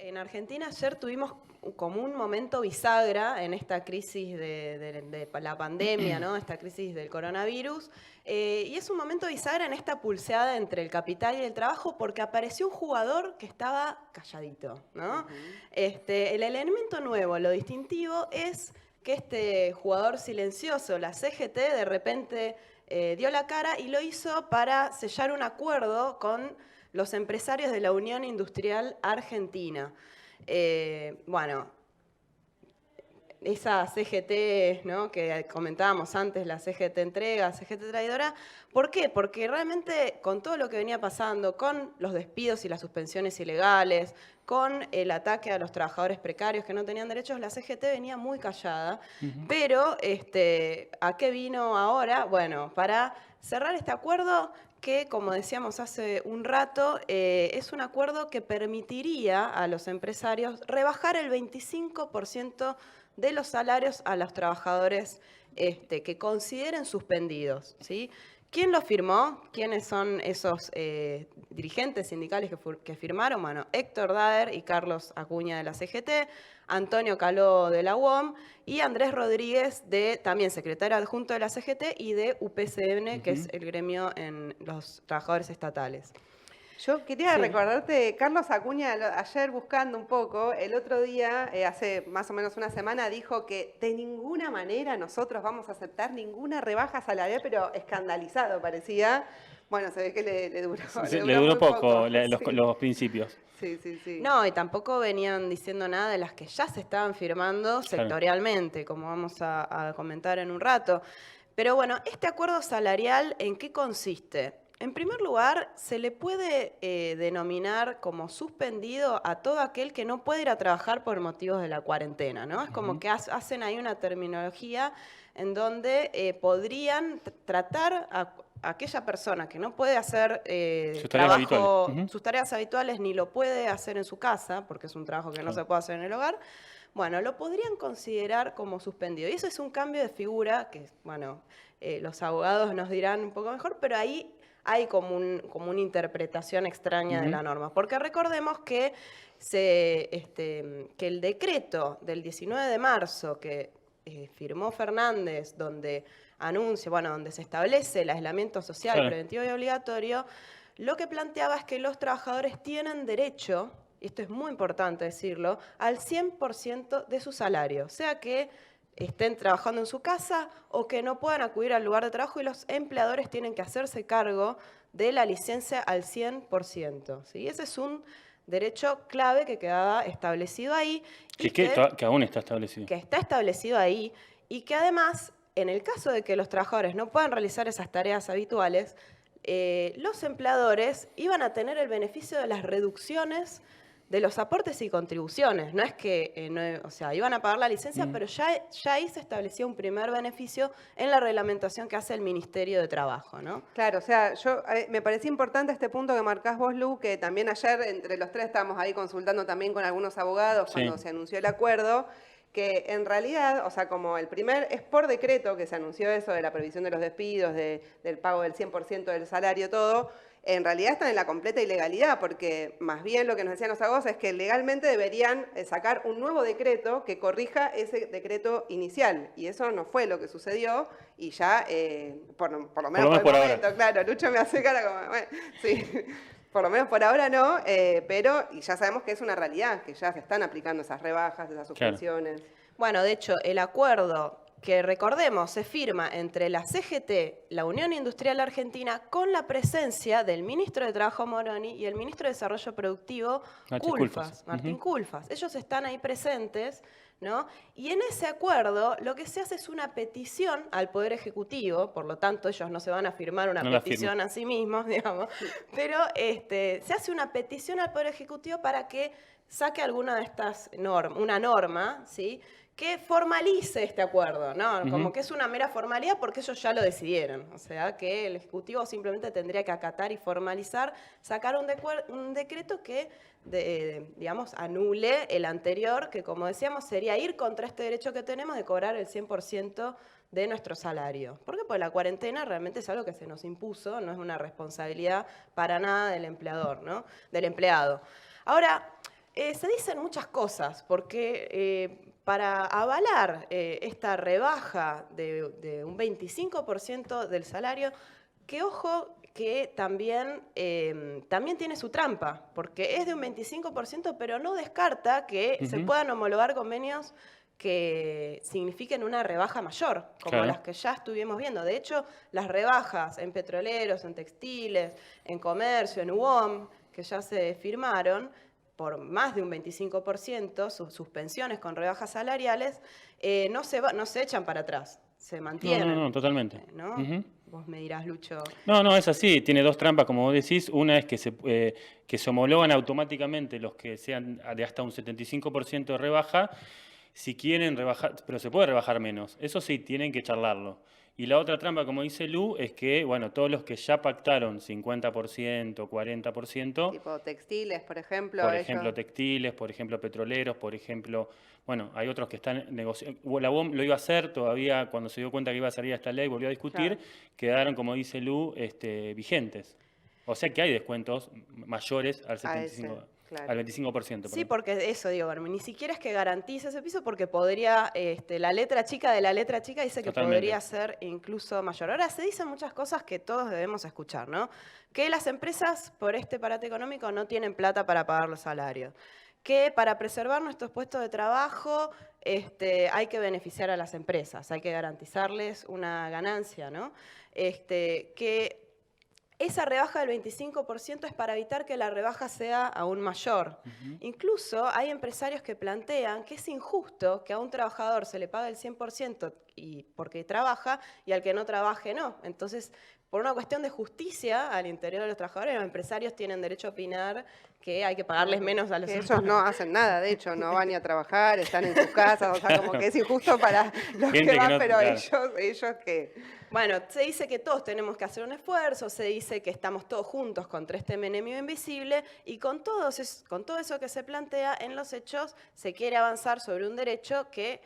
En Argentina ayer tuvimos como un momento bisagra en esta crisis de la pandemia, ¿no? Esta crisis del coronavirus. Y es un momento bisagra en esta pulseada entre el capital y el trabajo porque apareció un jugador que estaba calladito, ¿no? El elemento nuevo, lo distintivo, es que este jugador silencioso, la CGT, de repente dio la cara y lo hizo para sellar un acuerdo con los empresarios de la Unión Industrial Argentina. Bueno, esa CGT, ¿no?, que comentábamos antes, la CGT entrega, CGT traidora. ¿Por qué? Porque realmente con todo lo que venía pasando, con los despidos y las suspensiones ilegales, con el ataque a los trabajadores precarios que no tenían derechos, la CGT venía muy callada. Pero, ¿a qué vino ahora? Bueno, para cerrar este acuerdo que, como decíamos hace un rato, es un acuerdo que permitiría a los empresarios rebajar el 25% de los salarios a los trabajadores que consideren suspendidos, ¿sí? ¿Quién lo firmó? ¿Quiénes son esos dirigentes sindicales que firmaron? Bueno, Héctor Daer y Carlos Acuña de la CGT, Antonio Caló de la UOM y Andrés Rodríguez, también secretario adjunto de la CGT y de UPCN, que es el gremio en los trabajadores estatales. Yo quería recordarte, Carlos Acuña, ayer buscando un poco, el otro día, hace más o menos una semana, dijo que de ninguna manera nosotros vamos a aceptar ninguna rebaja salarial, pero escandalizado parecía. Bueno, se ve que le duró. Sí, le duró poco sí. los principios. Sí, sí, sí. No, y tampoco venían diciendo nada de las que ya se estaban firmando sectorialmente, como vamos a comentar en un rato. Pero bueno, este acuerdo salarial, ¿en qué consiste? En primer lugar, se le puede denominar como suspendido a todo aquel que no puede ir a trabajar por motivos de la cuarentena, ¿no? Es como que hacen ahí una terminología en donde podrían tratar a aquella persona que no puede hacer sus tareas habituales ni lo puede hacer en su casa, porque es un trabajo que no se puede hacer en el hogar, bueno, lo podrían considerar como suspendido. Y eso es un cambio de figura que, bueno, los abogados nos dirán un poco mejor, pero ahí hay como una interpretación extraña de la norma. Porque recordemos que, que el decreto del 19 de marzo que firmó Fernández, donde anuncia, bueno, donde se establece el aislamiento social preventivo y obligatorio, lo que planteaba es que los trabajadores tienen derecho, y esto es muy importante decirlo, al 100% de su salario, o sea que estén trabajando en su casa o que no puedan acudir al lugar de trabajo y los empleadores tienen que hacerse cargo de la licencia al 100%. ¿Sí? Ese es un derecho clave que quedaba establecido ahí. Que aún está establecido. Que está establecido ahí y que además, en el caso de que los trabajadores no puedan realizar esas tareas habituales, los empleadores iban a tener el beneficio de las reducciones de los aportes y contribuciones. No es que, o sea, iban a pagar la licencia, pero ya ahí se estableció un primer beneficio en la reglamentación que hace el Ministerio de Trabajo, ¿no? Claro, o sea, me parecía importante este punto que marcás vos, Lu, que también ayer entre los tres estábamos ahí consultando también con algunos abogados cuando se anunció el acuerdo, que en realidad, o sea, como el primer, es por decreto que se anunció eso de la previsión de los despidos, del pago del 100% del salario, todo, en realidad están en la completa ilegalidad, porque más bien lo que nos decían los abogados es que legalmente deberían sacar un nuevo decreto que corrija ese decreto inicial, y eso no fue lo que sucedió, y ya, por lo menos por el momento, claro, Lucho me hace cara como, bueno, sí, por lo menos por ahora no, pero y ya sabemos que es una realidad, que ya se están aplicando esas rebajas, esas suspensiones. Bueno, de hecho, el acuerdo que recordemos se firma entre la CGT, la Unión Industrial Argentina, con la presencia del ministro de Trabajo Moroni y el ministro de Desarrollo Productivo Martín Culfas. Ellos están ahí presentes, ¿no? Y en ese acuerdo lo que se hace es una petición al Poder Ejecutivo, por lo tanto ellos no se van a firmar una petición a sí mismos, digamos, pero se hace una petición al Poder Ejecutivo para que saque alguna de estas normas, una norma, ¿sí?, que formalice este acuerdo, ¿no? Como que es una mera formalidad porque ellos ya lo decidieron. O sea, que el Ejecutivo simplemente tendría que acatar y formalizar, sacar un decreto que, digamos, anule el anterior, que como decíamos sería ir contra este derecho que tenemos de cobrar el 100% de nuestro salario. ¿Por qué? Porque la cuarentena realmente es algo que se nos impuso, no es una responsabilidad para nada del empleador, ¿no? Del empleado. Ahora, Se dicen muchas cosas, porque para avalar esta rebaja de un 25% del salario, que ojo que también tiene su trampa, porque es de un 25%, pero no descarta que se puedan homologar convenios que signifiquen una rebaja mayor, como las que ya estuvimos viendo. De hecho, las rebajas en petroleros, en textiles, en comercio, en UOM, que ya se firmaron, por más de un 25%, sus suspensiones con rebajas salariales, no se echan para atrás, se mantienen. No, totalmente. ¿No? Vos me dirás, Lucho. No, es así, tiene dos trampas, como vos decís. Una es que se homologan automáticamente los que sean de hasta un 75% de rebaja, si quieren rebajar, pero se puede rebajar menos. Eso sí, tienen que charlarlo. Y la otra trampa, como dice Lu, es que, bueno, todos los que ya pactaron 50%, 40%... Tipo textiles, por ejemplo. Por ejemplo, textiles, por ejemplo, petroleros, por ejemplo... Bueno, hay otros que están negociando. La UOM lo iba a hacer todavía, cuando se dio cuenta que iba a salir esta ley, volvió a discutir, quedaron, como dice Lu, vigentes. O sea que hay descuentos mayores al 75%. Claro. Al 25%. Sí, porque eso digo, ni siquiera es que garantice ese piso, porque podría, la letra chica de la letra chica dice que podría ser incluso mayor. Ahora, se dicen muchas cosas que todos debemos escuchar, ¿no? Que las empresas, por este parate económico, no tienen plata para pagar los salarios. Que para preservar nuestros puestos de trabajo hay que beneficiar a las empresas, hay que garantizarles una ganancia, ¿no? Que esa rebaja del 25% es para evitar que la rebaja sea aún mayor. Incluso hay empresarios que plantean que es injusto que a un trabajador se le pague el 100% porque trabaja y al que no trabaje no. Entonces, por una cuestión de justicia al interior de los trabajadores, los empresarios tienen derecho a opinar que hay que pagarles menos a los ellos no hacen nada, de hecho, no van ni a trabajar, están en sus casas, o sea, como que es injusto para los que van, pero ellos que... Bueno, se dice que todos tenemos que hacer un esfuerzo, se dice que estamos todos juntos contra este enemigo invisible, y con todo eso que se plantea, en los hechos se quiere avanzar sobre un derecho que,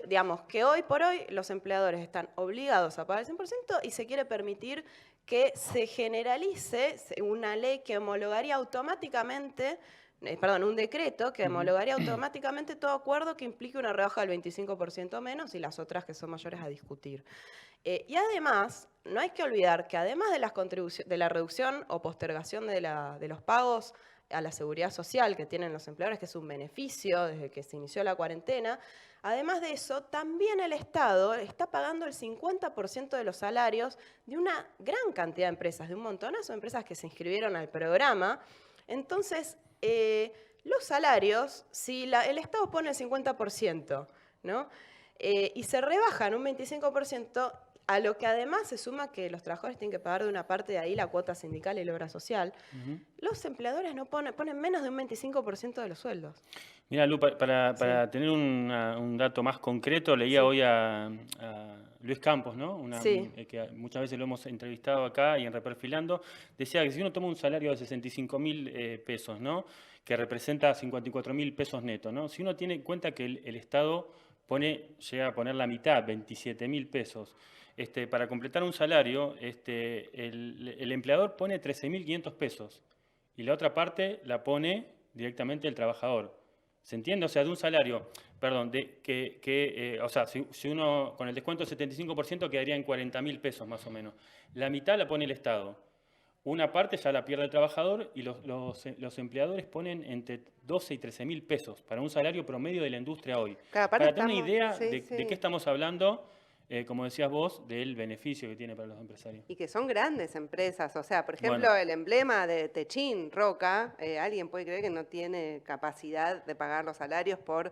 digamos, que hoy por hoy los empleadores están obligados a pagar el 100% y se quiere permitir que se generalice una ley que homologaría automáticamente, un decreto que homologaría automáticamente todo acuerdo que implique una rebaja del 25% menos y las otras que son mayores a discutir. Y además, no hay que olvidar que además de la reducción o postergación de los pagos a la seguridad social que tienen los empleadores, que es un beneficio desde que se inició la cuarentena, además de eso, también el Estado está pagando el 50% de los salarios de una gran cantidad de empresas, de un montonazo de empresas que se inscribieron al programa. Entonces, los salarios, si el Estado pone el 50%, ¿no? Y se rebajan un 25%, a lo que además se suma que los trabajadores tienen que pagar de una parte de ahí la cuota sindical y la obra social, los empleadores no ponen menos de un 25% de los sueldos. Mira, Lu, para tener un dato más concreto, leía hoy a Luis Campos, ¿no? Que muchas veces lo hemos entrevistado acá y en Reperfilando, decía que si uno toma un salario de 65.000 pesos, ¿no? Que representa 54.000 pesos netos, ¿no? Si uno tiene en cuenta que el Estado llega a poner la mitad, 27.000 pesos, para completar un salario, el empleador pone 13.500 pesos y la otra parte la pone directamente el trabajador. ¿Se entiende? O sea, de un salario, perdón, o sea, si uno con el descuento del 75% quedaría en 40.000 pesos más o menos. La mitad la pone el Estado. Una parte ya la pierde el trabajador y los empleadores ponen entre 12 y 13.000 pesos para un salario promedio de la industria hoy. Para tener una idea de qué estamos hablando, como decías vos, del beneficio que tiene para los empresarios. Y que son grandes empresas, o sea, por ejemplo, el emblema de Techin, Roca, alguien puede creer que no tiene capacidad de pagar los salarios por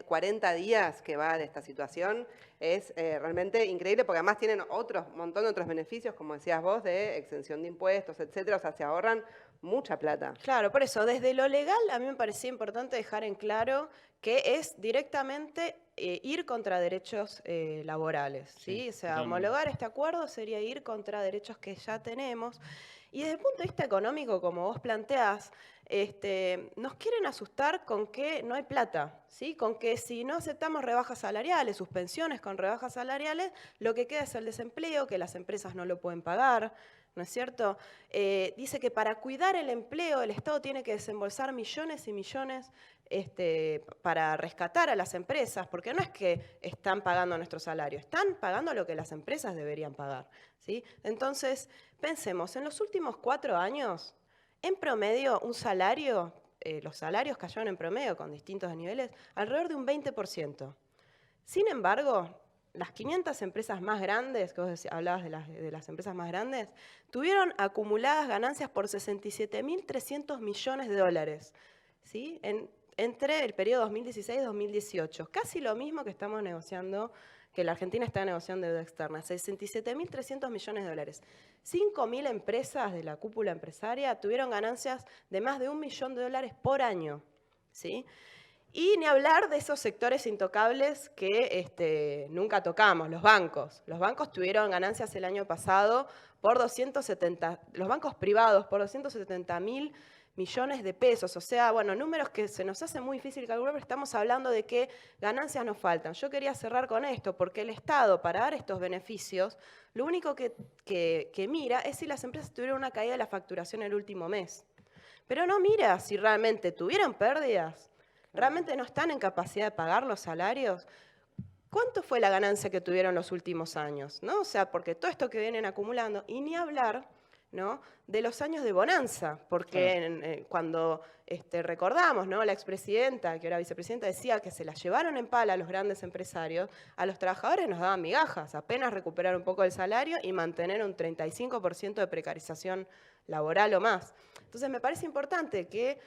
40 días que va de esta situación. Es realmente increíble porque además tienen un montón de otros beneficios, como decías vos, de exención de impuestos, etcétera, o sea, se ahorran mucha plata. Claro, por eso, desde lo legal a mí me parecía importante dejar en claro que es directamente ir contra derechos laborales, ¿sí? O sea, homologar este acuerdo sería ir contra derechos que ya tenemos. Y desde el punto de vista económico, como vos planteás, nos quieren asustar con que no hay plata, ¿sí? Con que si no aceptamos rebajas salariales, suspensiones con rebajas salariales, lo que queda es el desempleo, que las empresas no lo pueden pagar, ¿no es cierto? Dice que para cuidar el empleo el Estado tiene que desembolsar millones y millones para rescatar a las empresas, porque no es que están pagando nuestro salario, están pagando lo que las empresas deberían pagar, ¿sí? Entonces, pensemos, en los últimos 4 años, en promedio, un salario, los salarios cayeron en promedio con distintos niveles, alrededor de un 20%. Sin embargo, las 500 empresas más grandes, que vos hablabas de las empresas más grandes, tuvieron acumuladas ganancias por 67.300 millones de dólares, ¿sí? Entre el periodo 2016-2018. Casi lo mismo que estamos negociando, que la Argentina está negociando deuda externa, 67.300 millones de dólares. 5.000 empresas de la cúpula empresaria tuvieron ganancias de más de $1 millón por año, ¿sí? Y ni hablar de esos sectores intocables que nunca tocamos, los bancos. Los bancos tuvieron ganancias el año pasado por los bancos privados por 270.000 millones de pesos. O sea, bueno, números que se nos hace muy difícil calcular, pero estamos hablando de que ganancias nos faltan. Yo quería cerrar con esto, porque el Estado, para dar estos beneficios, lo único que mira es si las empresas tuvieron una caída de la facturación el último mes. Pero no mira si realmente tuvieron pérdidas. ¿Realmente no están en capacidad de pagar los salarios? ¿Cuánto fue la ganancia que tuvieron los últimos años? ¿No? O sea, porque todo esto que vienen acumulando, y ni hablar, ¿no?, de los años de bonanza, porque cuando recordamos, ¿no?, la expresidenta, que era vicepresidenta, decía que se la llevaron en pala a los grandes empresarios, a los trabajadores nos daban migajas, apenas recuperar un poco el salario y mantener un 35% de precarización laboral o más. Entonces me parece importante que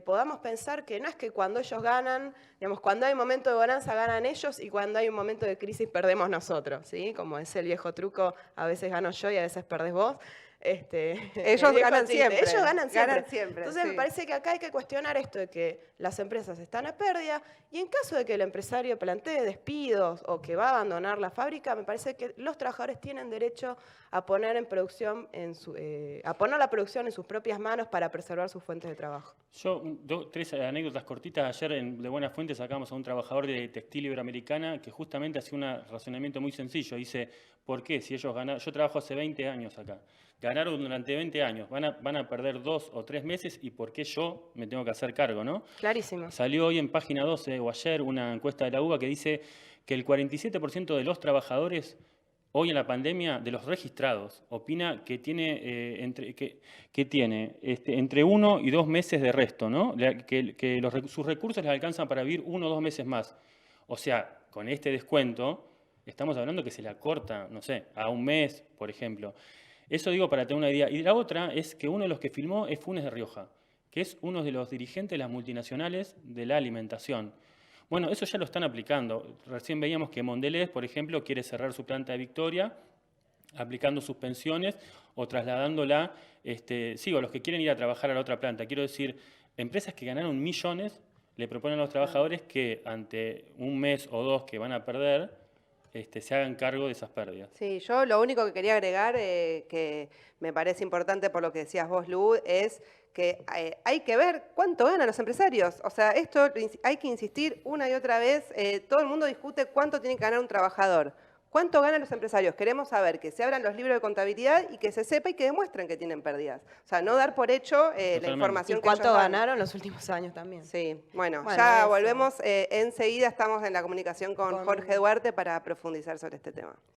podamos pensar que no es que cuando ellos ganan, digamos, cuando hay un momento de bonanza ganan ellos y cuando hay un momento de crisis perdemos nosotros, ¿sí? Como es el viejo truco, a veces gano yo y a veces perdés vos. Ellos ganan siempre. Ellos ganan siempre. Entonces sí. Me parece que acá hay que cuestionar esto de que las empresas están a pérdida y en caso de que el empresario plantee despidos o que va a abandonar la fábrica, me parece que los trabajadores tienen derecho a poner a poner la producción en sus propias manos para preservar sus fuentes de trabajo. Yo, 3 anécdotas cortitas. Ayer de Buena Fuente sacamos a un trabajador de Textil Iberoamericana que justamente hacía un razonamiento muy sencillo. Dice, ¿por qué? Si ellos ganan, yo trabajo hace 20 años acá, ganaron durante 20 años, van a perder 2 o 3 meses y ¿por qué yo me tengo que hacer cargo, no? Clarísimo. Salió hoy en Página 12 o ayer una encuesta de la UBA que dice que el 47% de los trabajadores hoy en la pandemia, de los registrados, opina que tiene, entre 1 y 2 meses de resto, ¿no? Sus recursos les alcanzan para vivir 1 o 2 meses más. O sea, con este descuento, estamos hablando que se la corta, no sé, a 1 mes, por ejemplo. Eso digo para tener una idea. Y la otra es que uno de los que filmó es Funes de Rioja, que es uno de los dirigentes de las multinacionales de la alimentación. Bueno, eso ya lo están aplicando. Recién veíamos que Mondelez, por ejemplo, quiere cerrar su planta de Victoria, aplicando suspensiones o trasladándola, a los que quieren ir a trabajar a la otra planta. Quiero decir, empresas que ganaron millones le proponen a los trabajadores que ante 1 mes o 2 que van a perder, se hagan cargo de esas pérdidas. Sí, yo lo único que quería agregar, que me parece importante por lo que decías vos, Lu, es que hay que ver cuánto ganan los empresarios. O sea, esto hay que insistir una y otra vez. Todo el mundo discute cuánto tiene que ganar un trabajador. ¿Cuánto ganan los empresarios? Queremos saber que se abran los libros de contabilidad y que se sepa y que demuestren que tienen pérdidas. O sea, no dar por hecho la información que ¿Cuánto ganaron los últimos años también? Sí, bueno ya eso. Volvemos enseguida. Estamos en la comunicación con Jorge Duarte para profundizar sobre este tema.